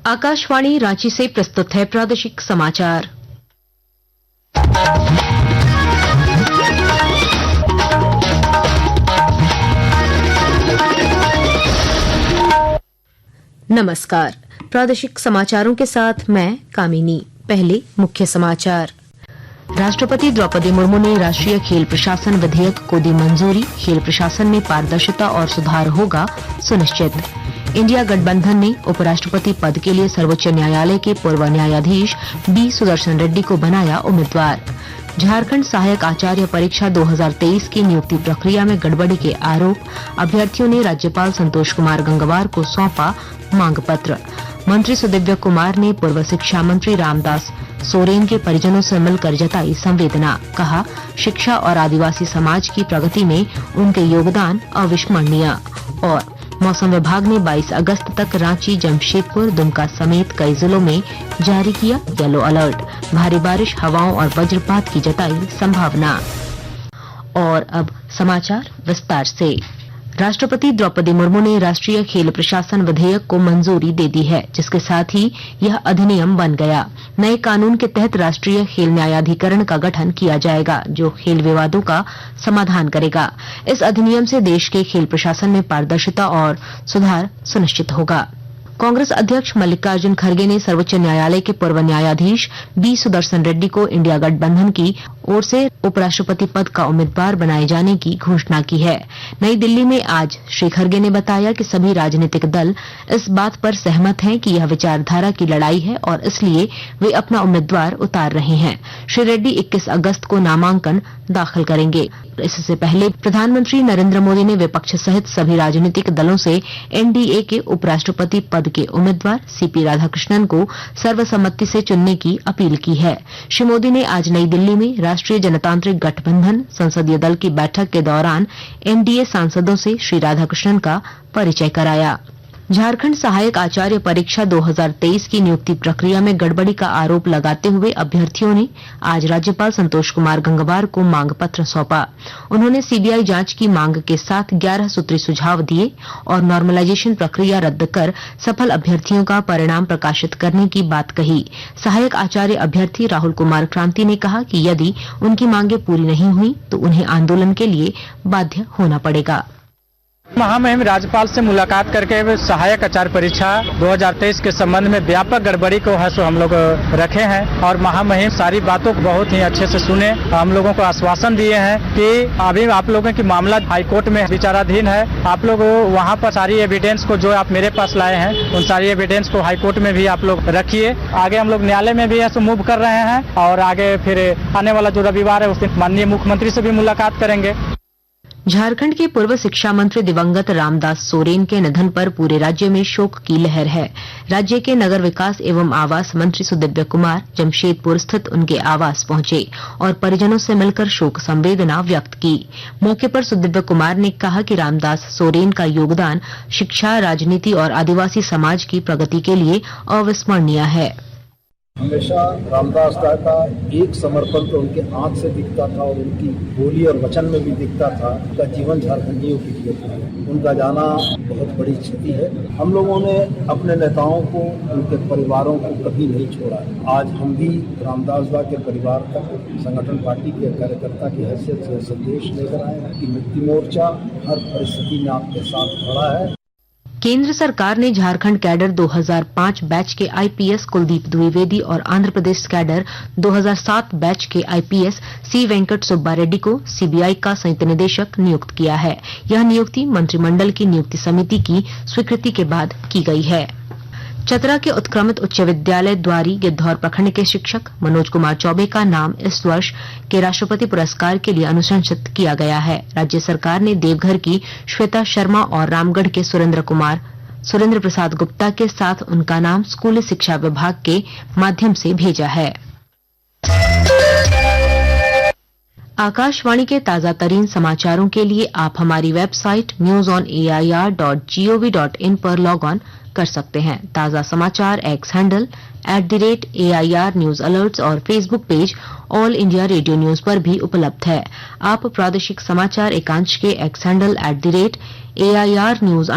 आकाशवाणी रांची से प्रस्तुत है प्रादेशिक समाचार। नमस्कार, प्रादेशिक समाचारों के साथ मैं कामिनी। पहले मुख्य समाचार। राष्ट्रपति द्रौपदी मुर्मू ने राष्ट्रीय खेल प्रशासन विधेयक को दी मंजूरी। खेल प्रशासन में पारदर्शिता और सुधार होगा सुनिश्चित। इंडिया गठबंधन ने उपराष्ट्रपति पद के लिए सर्वोच्च न्यायालय के पूर्व न्यायाधीश बी सुदर्शन रेड्डी को बनाया उम्मीदवार। झारखंड सहायक आचार्य परीक्षा 2023 की नियुक्ति प्रक्रिया में गड़बड़ी के आरोप, अभ्यर्थियों ने राज्यपाल संतोष कुमार गंगवार को सौंपा मांग पत्र। मंत्री सुदिव्य कुमार ने पूर्व शिक्षा मंत्री रामदास सोरेन के परिजनों से मिलकर जताई संवेदना। कहा, शिक्षा और आदिवासी समाज की प्रगति में उनके योगदान अविस्मरणीय। और मौसम विभाग ने 22 अगस्त तक रांची, जमशेदपुर, दुमका समेत कई जिलों में जारी किया येलो अलर्ट। भारी बारिश, हवाओं और वज्रपात की जताई संभावना। और अब समाचार विस्तार से। राष्ट्रपति द्रौपदी मुर्मू ने राष्ट्रीय खेल प्रशासन विधेयक को मंजूरी दे दी है, जिसके साथ ही यह अधिनियम बन गया। नए कानून के तहत राष्ट्रीय खेल न्यायाधिकरण का गठन किया जाएगा, जो खेल विवादों का समाधान करेगा। इस अधिनियम से देश के खेल प्रशासन में पारदर्शिता और सुधार सुनिश्चित होगा। कांग्रेस अध्यक्ष मल्लिकार्जुन खड़गे ने सर्वोच्च न्यायालय के पूर्व न्यायाधीश बी सुदर्शन रेड्डी को इंडिया गठबंधन की ओर से उपराष्ट्रपति पद का उम्मीदवार बनाए जाने की घोषणा की है। नई दिल्ली में आज श्री खड़गे ने बताया कि सभी राजनीतिक दल इस बात पर सहमत हैं कि यह विचारधारा की लड़ाई है और इसलिए वे अपना उम्मीदवार उतार रहे हैं। श्री रेड्डी 21 अगस्त को नामांकन दाखिल करेंगे। इससे पहले प्रधानमंत्री नरेंद्र मोदी ने विपक्ष सहित सभी राजनीतिक दलों से एनडीए के उपराष्ट्रपति पद के उम्मीदवार सीपी राधाकृष्णन को सर्वसम्मति से चुनने की अपील की है। श्री मोदी ने आज नई दिल्ली में राष्ट्रीय जनतांत्रिक गठबंधन संसदीय दल की बैठक के दौरान एनडीए सांसदों से श्री राधाकृष्णन का परिचय कराया। झारखंड सहायक आचार्य परीक्षा 2023 की नियुक्ति प्रक्रिया में गड़बड़ी का आरोप लगाते हुए अभ्यर्थियों ने आज राज्यपाल संतोष कुमार गंगवार को मांग पत्र सौंपा। उन्होंने सीबीआई जांच की मांग के साथ 11 सूत्री सुझाव दिए और नॉर्मलाइजेशन प्रक्रिया रद्द कर सफल अभ्यर्थियों का परिणाम प्रकाशित करने की बात कही। सहायक आचार्य अभ्यर्थी राहुल कुमार क्रांति ने कहा कि यदि उनकी मांगे पूरी नहीं हुई तो उन्हें आंदोलन के लिए बाध्य होना पड़ेगा। महामहिम राज्यपाल से मुलाकात करके सहायक आचार्य परीक्षा 2023 के संबंध में व्यापक गड़बड़ी को है सो हम लोग रखे हैं और महामहिम सारी बातों को बहुत ही अच्छे से सुने। हम लोगों को आश्वासन दिए हैं कि अभी आप लोगों की मामला हाईकोर्ट में विचाराधीन है। आप लोग वहां पर सारी एविडेंस को जो आप मेरे पास लाए हैं उन सारी एविडेंस को हाईकोर्ट में भी आप लोग रखिए। आगे हम लोग न्यायालय में भी ऐसे मूव कर रहे हैं और आगे फिर आने वाला जो रविवार है उस दिन माननीय मुख्यमंत्री से भी मुलाकात करेंगे। झारखंड के पूर्व शिक्षा मंत्री दिवंगत रामदास सोरेन के निधन पर पूरे राज्य में शोक की लहर है। राज्य के नगर विकास एवं आवास मंत्री सुदिव्य कुमार जमशेदपुर स्थित उनके आवास पहुंचे और परिजनों से मिलकर शोक संवेदना व्यक्त की। मौके पर सुदिव्य कुमार ने कहा कि रामदास सोरेन का योगदान शिक्षा, राजनीति और आदिवासी समाज की प्रगति के लिए अविस्मरणीय है। हमेशा रामदास का एक समर्पण तो उनके आंख से दिखता था और उनकी बोली और वचन में भी दिखता था। उनका जीवन झारखंडियों के लिए था। उनका जाना बहुत बड़ी क्षति है। हम लोगों ने अपने नेताओं को, उनके परिवारों को कभी नहीं छोड़ा। आज हम भी रामदास के परिवार का संगठन पार्टी के कार्यकर्ता की हैसियत से संदेश लेकर आए कि मुक्ति मोर्चा हर परिस्थिति में आपके साथ खड़ा है। केंद्र सरकार ने झारखंड कैडर 2005 बैच के आईपीएस कुलदीप द्विवेदी और आंध्र प्रदेश कैडर 2007 बैच के आईपीएस सी वेंकट सुब्बा रेड्डी को सीबीआई का संयुक्त निदेशक नियुक्त किया है। यह नियुक्ति मंत्रिमंडल की नियुक्ति समिति की स्वीकृति के बाद की गई है। चतरा के उत्क्रमित उच्च विद्यालय द्वारी गिद्धौर प्रखंड के शिक्षक मनोज कुमार चौबे का नाम इस वर्ष के राष्ट्रपति पुरस्कार के लिए अनुशंसित किया गया है। राज्य सरकार ने देवघर की श्वेता शर्मा और रामगढ़ के सुरेंद्र प्रसाद गुप्ता के साथ उनका नाम स्कूली शिक्षा विभाग के माध्यम से भेजा है। आकाशवाणी के ताजा तरीन समाचारों के लिए आप हमारी वेबसाइट newsonair.gov.in पर लॉग ऑन कर सकते हैं। ताजा समाचार X handle @AIR news alerts और Facebook page All India Radio news पर भी उपलब्ध है। आप प्रादेशिक समाचार एकांश के X handle @AIR news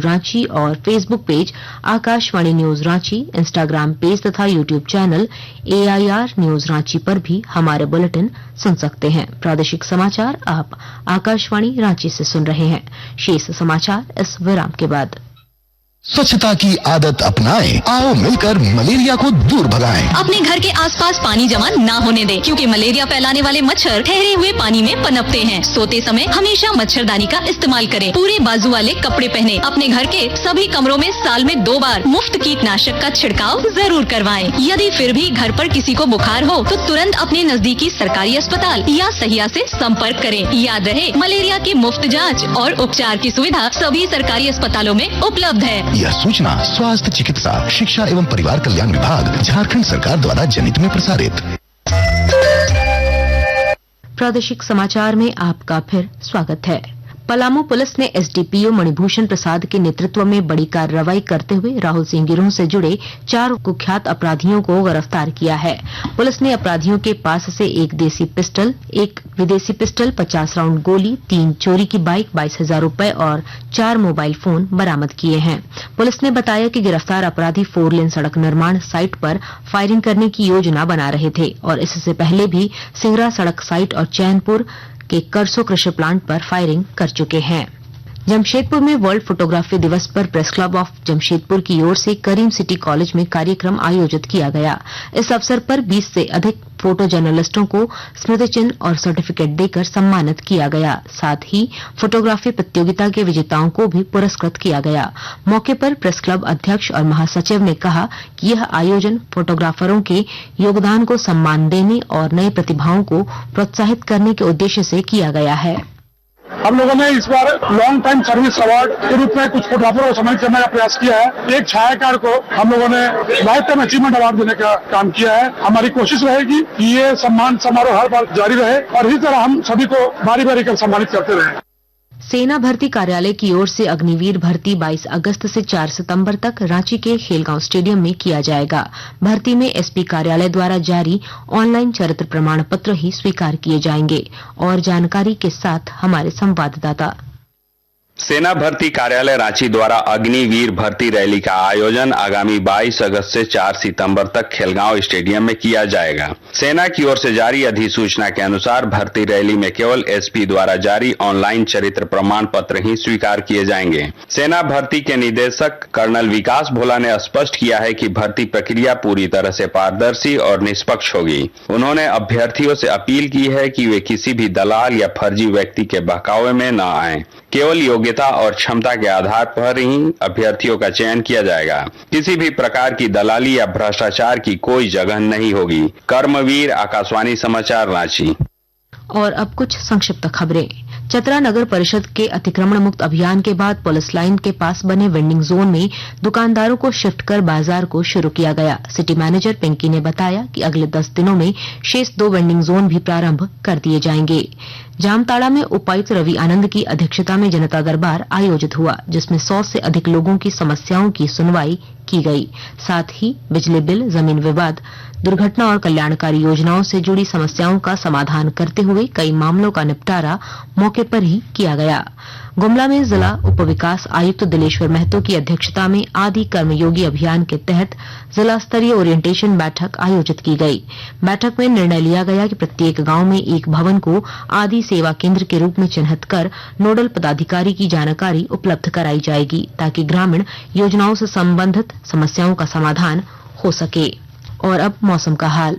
_Ranchi और Facebook page Akashvani news Ranchi, Instagram page तथा YouTube channel AIR news Ranchi पर भी हमारे बुलेटिन सुन सकते हैं। प्रादेशिक समाचार आप आकाशवाणी रांची से सुन रहे हैं। शेष समाचार इस विराम के बाद। स्वच्छता की आदत अपनाएं। आओ मिलकर मलेरिया को दूर भगाएं। अपने घर के आसपास पानी जमा ना होने दें, क्योंकि मलेरिया फैलाने वाले मच्छर ठहरे हुए पानी में पनपते हैं। सोते समय हमेशा मच्छरदानी का इस्तेमाल करें। पूरे बाजू वाले कपड़े पहने। अपने घर के सभी कमरों में साल में 2 बार मुफ्त कीटनाशक का छिड़काव जरूर करवाएं। यदि फिर भी घर पर किसी को बुखार हो तो तुरंत अपने नजदीकी सरकारी अस्पताल या सहिया से संपर्क करें। याद रहे, मलेरिया की मुफ्त जाँच और उपचार की सुविधा सभी सरकारी अस्पतालों में उपलब्ध है। यह सूचना स्वास्थ्य चिकित्सा शिक्षा एवं परिवार कल्याण विभाग झारखंड सरकार द्वारा जनहित में प्रसारित। प्रादेशिक समाचार में आपका फिर स्वागत है। पलामू पुलिस ने एसडीपीओ मणिभूषण प्रसाद के नेतृत्व में बड़ी कार्रवाई करते हुए राहुल सिंह गिरोह से जुड़े 4 कुख्यात अपराधियों को गिरफ्तार किया है। पुलिस ने अपराधियों के पास से 1 देसी पिस्टल, 1 विदेशी पिस्टल, 50 राउंड गोली, 3 चोरी की बाइक, 22,000 रुपए और 4 मोबाइल फोन बरामद किए हैं। पुलिस ने बताया कि गिरफ्तार अपराधी 4 लेन सड़क निर्माण साइट पर फायरिंग करने की योजना बना रहे थे और इससे पहले भी सिंगरा सड़क साइट और चैनपुर के करसो कृषि प्लांट पर फायरिंग कर चुके हैं। जमशेदपुर में वर्ल्ड फोटोग्राफी दिवस पर प्रेस क्लब ऑफ जमशेदपुर की ओर से करीम सिटी कॉलेज में कार्यक्रम आयोजित किया गया। इस अवसर पर 20 से अधिक फोटो जर्नलिस्टों को स्मृति चिन्ह और सर्टिफिकेट देकर सम्मानित किया गया। साथ ही फोटोग्राफी प्रतियोगिता के विजेताओं को भी पुरस्कृत किया गया। मौके पर प्रेस क्लब अध्यक्ष और महासचिव ने कहा कि यह आयोजन फोटोग्राफरों के योगदान को सम्मान देने और नए प्रतिभाओं को प्रोत्साहित करने के उद्देश्य से किया गया है। हम लोगों ने इस बार लॉन्ग टाइम सर्विस अवार्ड के रूप में कुछ फोटोग्राफर को सम्मानित करने का प्रयास किया है। एक छायाकार को हम लोगों ने लाइफ टाइम अचीवमेंट अवार्ड देने का काम किया है। हमारी कोशिश रहेगी कि ये सम्मान समारोह हर बार जारी रहे और इसी तरह हम सभी को बारी बारी कर सम्मानित करते रहे। सेना भर्ती कार्यालय की ओर से अग्निवीर भर्ती 22 अगस्त से 4 सितंबर तक रांची के खेलगांव स्टेडियम में किया जाएगा। भर्ती में एसपी कार्यालय द्वारा जारी ऑनलाइन चरित्र प्रमाण पत्र ही स्वीकार किए जाएंगे। और जानकारी के साथ हमारे संवाददाता। सेना भर्ती कार्यालय रांची द्वारा अग्निवीर भर्ती रैली का आयोजन आगामी 22 अगस्त से 4 सितंबर तक खेलगांव स्टेडियम में किया जाएगा। सेना की ओर से जारी अधिसूचना के अनुसार भर्ती रैली में केवल एसपी द्वारा जारी ऑनलाइन चरित्र प्रमाण पत्र ही स्वीकार किए जाएंगे। सेना भर्ती के निदेशक कर्नल विकास भोला ने स्पष्ट किया है कि भर्ती प्रक्रिया पूरी तरह से पारदर्शी और निष्पक्ष होगी। उन्होंने अभ्यर्थियों से अपील की है कि वे किसी भी दलाल या फर्जी व्यक्ति के बहकावे में न आएं। केवल योग्यता और क्षमता के आधार पर ही अभ्यर्थियों का चयन किया जाएगा। किसी भी प्रकार की दलाली या भ्रष्टाचार की कोई जगह नहीं होगी। कर्मवीर, आकाशवाणी समाचार, रांची। और अब कुछ संक्षिप्त खबरें। चतरा नगर परिषद के अतिक्रमण मुक्त अभियान के बाद पुलिस लाइन के पास बने वेंडिंग जोन में दुकानदारों को शिफ्ट कर बाजार को शुरू किया गया। सिटी मैनेजर पिंकी ने बताया कि अगले 10 दिनों में शेष 2 वेंडिंग जोन भी प्रारंभ कर दिए जाएंगे। जामताड़ा में उपायुक्त रवि आनंद की अध्यक्षता में जनता दरबार आयोजित हुआ, जिसमें 100 से अधिक लोगों की समस्याओं की सुनवाई की गई। साथ ही बिजली बिल, जमीन विवाद, दुर्घटना और कल्याणकारी योजनाओं से जुड़ी समस्याओं का समाधान करते हुए कई मामलों का निपटारा मौके पर ही किया गया। गुमला में जिला उप विकास आयुक्त दिलेश्वर महतो की अध्यक्षता में आदि कर्मयोगी अभियान के तहत जिला स्तरीय ओरिएंटेशन बैठक आयोजित की गई। बैठक में निर्णय लिया गया कि प्रत्येक गांव में एक भवन को आदि सेवा केंद्र के रूप में चिन्हित कर नोडल पदाधिकारी की जानकारी उपलब्ध कराई जाएगी, ताकि ग्रामीण योजनाओं से संबंधित समस्याओं का समाधान हो सके। और अब मौसम का हाल।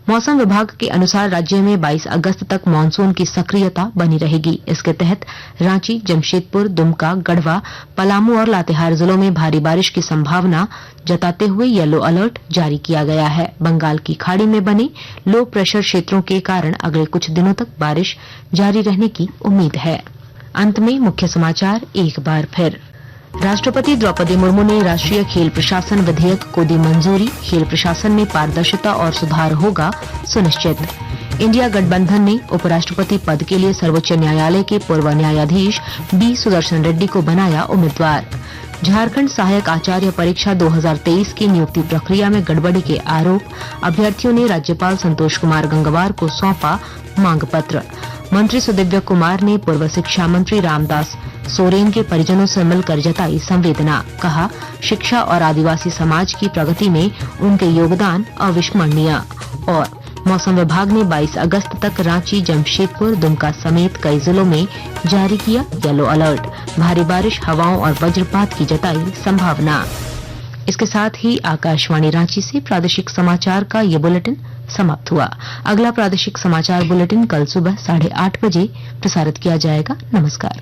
मौसम विभाग के अनुसार राज्य में 22 अगस्त तक मानसून की सक्रियता बनी रहेगी। इसके तहत रांची, जमशेदपुर, दुमका, गढ़वा, पलामू और लातेहार जिलों में भारी बारिश की संभावना जताते हुए येलो अलर्ट जारी किया गया है। बंगाल की खाड़ी में बने लो प्रेशर क्षेत्रों के कारण अगले कुछ दिनों तक बारिश जारी रहने की उम्मीद है। अंत में मुख्य समाचार एक बार फिर। राष्ट्रपति द्रौपदी मुर्मू ने राष्ट्रीय खेल प्रशासन विधेयक को दी मंजूरी। खेल प्रशासन में पारदर्शिता और सुधार होगा सुनिश्चित। इंडिया गठबंधन ने उपराष्ट्रपति पद के लिए सर्वोच्च न्यायालय के पूर्व न्यायाधीश बी सुदर्शन रेड्डी को बनाया उम्मीदवार। झारखंड सहायक आचार्य परीक्षा 2023 की नियुक्ति प्रक्रिया में गड़बड़ी के आरोप, अभ्यर्थियों ने राज्यपाल संतोष कुमार गंगवार को सौंपा मांग पत्र। मंत्री सुदिव्य कुमार ने पूर्व शिक्षा मंत्री रामदास सोरेन के परिजनों से मिलकर जताई संवेदना। कहा, शिक्षा और आदिवासी समाज की प्रगति में उनके योगदान अविस्मरणीय। और मौसम विभाग ने 22 अगस्त तक रांची, जमशेदपुर, दुमका समेत कई जिलों में जारी किया येलो अलर्ट। भारी बारिश, हवाओं और वज्रपात की जताई संभावना। इसके साथ ही आकाशवाणी रांची से प्रादेशिक समाचार का ये बुलेटिन समाप्त हुआ। अगला प्रादेशिक समाचार बुलेटिन कल सुबह 8:30 बजे प्रसारित किया जाएगा। नमस्कार।